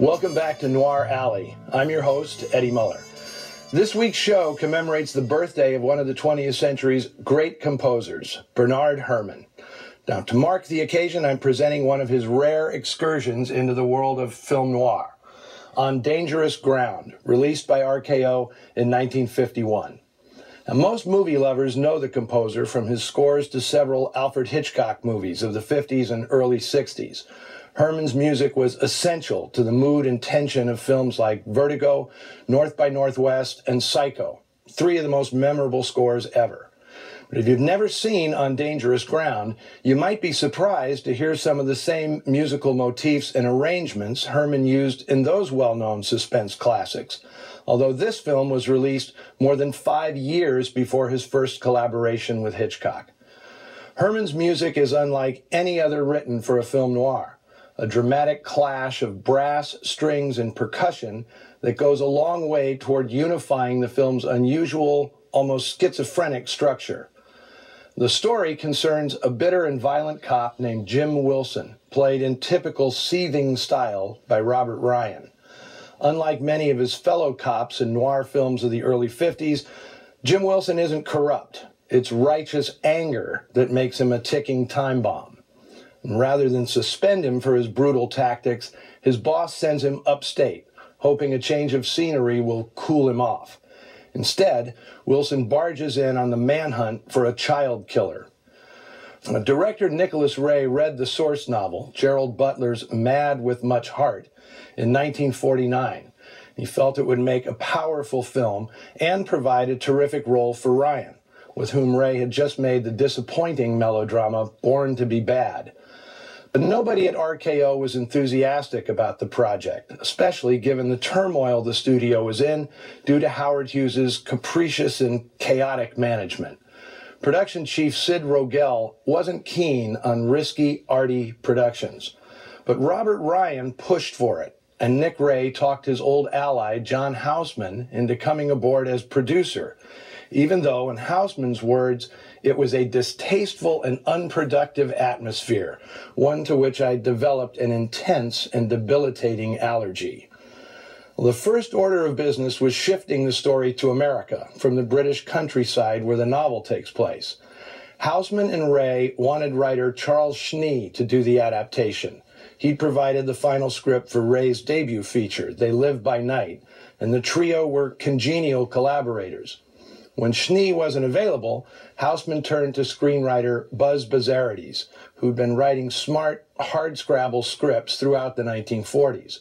Welcome back to Noir Alley. I'm your host, Eddie Muller. This week's show commemorates the birthday of one of the 20th century's great composers, Bernard Herrmann. Now, to mark the occasion, I'm presenting one of his rare excursions into the world of film noir, On Dangerous Ground, released by RKO in 1951. Now, most movie lovers know the composer from his scores to several Alfred Hitchcock movies of the 50s and early 60s. Herrmann's music was essential to the mood and tension of films like Vertigo, North by Northwest, and Psycho, three of the most memorable scores ever. But if you've never seen On Dangerous Ground, you might be surprised to hear some of the same musical motifs and arrangements Herrmann used in those well-known suspense classics, although this film was released more than 5 years before his first collaboration with Hitchcock. Herrmann's music is unlike any other written for a film noir, a dramatic clash of brass, strings, and percussion that goes a long way toward unifying the film's unusual, almost schizophrenic structure. The story concerns a bitter and violent cop named Jim Wilson, played in typical seething style by Robert Ryan. Unlike many of his fellow cops in noir films of the early 50s, Jim Wilson isn't corrupt. It's righteous anger that makes him a ticking time bomb. And rather than suspend him for his brutal tactics, his boss sends him upstate, hoping a change of scenery will cool him off. Instead, Wilson barges in on the manhunt for a child killer. Director Nicholas Ray read the source novel, Gerald Butler's Mad with Much Heart, in 1949. He felt it would make a powerful film and provide a terrific role for Ryan, with whom Ray had just made the disappointing melodrama Born to be Bad. But nobody at RKO was enthusiastic about the project, especially given the turmoil the studio was in due to Howard Hughes's capricious and chaotic management. Production chief Sid Rogel wasn't keen on risky, arty productions. But Robert Ryan pushed for it, and Nick Ray talked his old ally, John Houseman, into coming aboard as producer, even though, in Houseman's words, it was a distasteful and unproductive atmosphere, one to which I developed an intense and debilitating allergy. Well, the first order of business was shifting the story to America, from the British countryside where the novel takes place. Houseman and Ray wanted writer Charles Schnee to do the adaptation. He'd provided the final script for Ray's debut feature, They Live by Night, and the trio were congenial collaborators. When Schnee wasn't available, Houseman turned to screenwriter Buzz Bazarides, who'd been writing smart, hardscrabble scripts throughout the 1940s.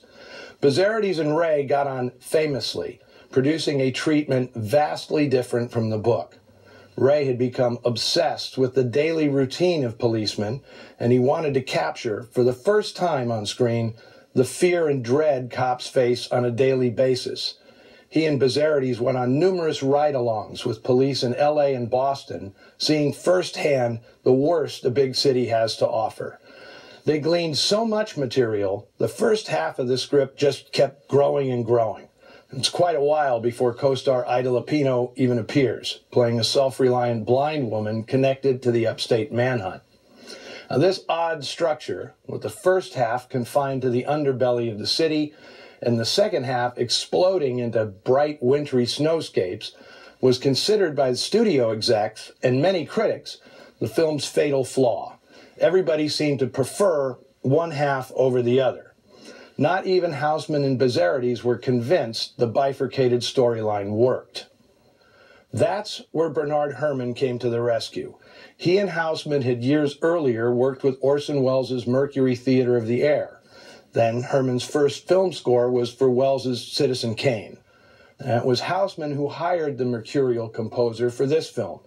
Bazarides and Ray got on famously, producing a treatment vastly different from the book. Ray had become obsessed with the daily routine of policemen, and he wanted to capture, for the first time on screen, the fear and dread cops face on a daily basis. He and Bazarides went on numerous ride-alongs with police in L.A. and Boston, seeing firsthand the worst a big city has to offer. They gleaned so much material, the first half of the script just kept growing and growing. It's quite a while before co-star Ida Lupino even appears, playing a self-reliant blind woman connected to the upstate manhunt. Now, this odd structure, with the first half confined to the underbelly of the city, and the second half exploding into bright, wintry snowscapes, was considered by the studio execs and many critics the film's fatal flaw. Everybody seemed to prefer one half over the other. Not even Houseman and Bazarides were convinced the bifurcated storyline worked. That's where Bernard Herrmann came to the rescue. He and Houseman had years earlier worked with Orson Welles' Mercury Theater of the Air. Then Herrmann's first film score was for Welles' Citizen Kane. And it was Houseman who hired the mercurial composer for this film,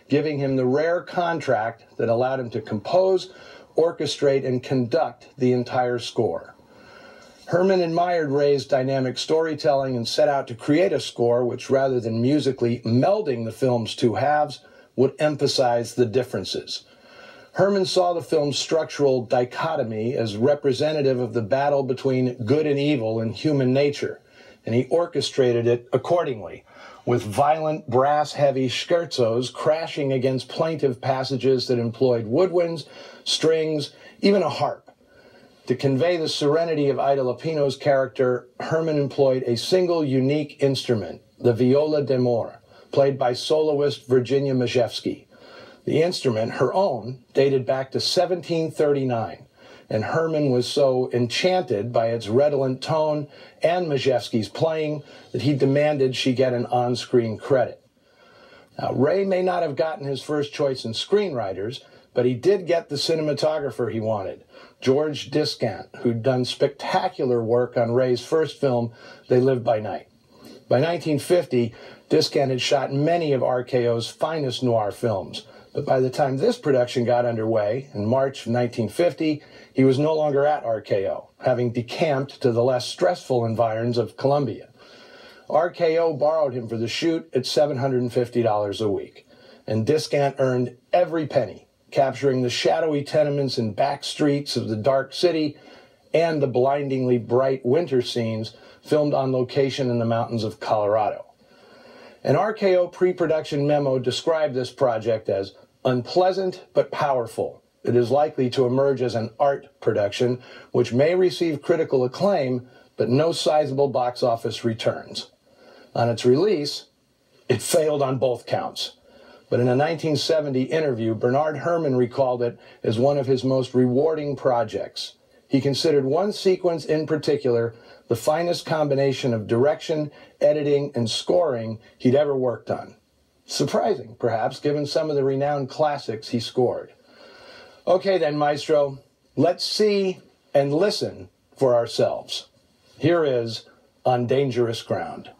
giving him the rare contract that allowed him to compose, orchestrate, and conduct the entire score. Herrmann admired Ray's dynamic storytelling and set out to create a score which, rather than musically melding the film's two halves, would emphasize the differences. Herrmann saw the film's structural dichotomy as representative of the battle between good and evil in human nature, and he orchestrated it accordingly, with violent, brass-heavy scherzos crashing against plaintive passages that employed woodwinds, strings, even a harp. To convey the serenity of Ida Lupino's character, Herman employed a single unique instrument, the viola d'amore, played by soloist Virginia Majewski. The instrument, her own, dated back to 1739, and Herman was so enchanted by its redolent tone and Majewski's playing that he demanded she get an on-screen credit. Now, Ray may not have gotten his first choice in screenwriters, but he did get the cinematographer he wanted, George Discant, who'd done spectacular work on Ray's first film, They Live by Night. By 1950, Discant had shot many of RKO's finest noir films, but by the time this production got underway, in March of 1950, he was no longer at RKO, having decamped to the less stressful environs of Columbia. RKO borrowed him for the shoot at $750 a week, and Discant earned every penny, capturing the shadowy tenements and back streets of the dark city and the blindingly bright winter scenes filmed on location in the mountains of Colorado. An RKO pre-production memo described this project as unpleasant but powerful. It is likely to emerge as an art production, which may receive critical acclaim, but no sizable box office returns. On its release, it failed on both counts. But in a 1970 interview, Bernard Herrmann recalled it as one of his most rewarding projects. He considered one sequence in particular the finest combination of direction, editing, and scoring he'd ever worked on. Surprising, perhaps, given some of the renowned classics he scored. Okay then, Maestro, let's see and listen for ourselves. Here is On Dangerous Ground.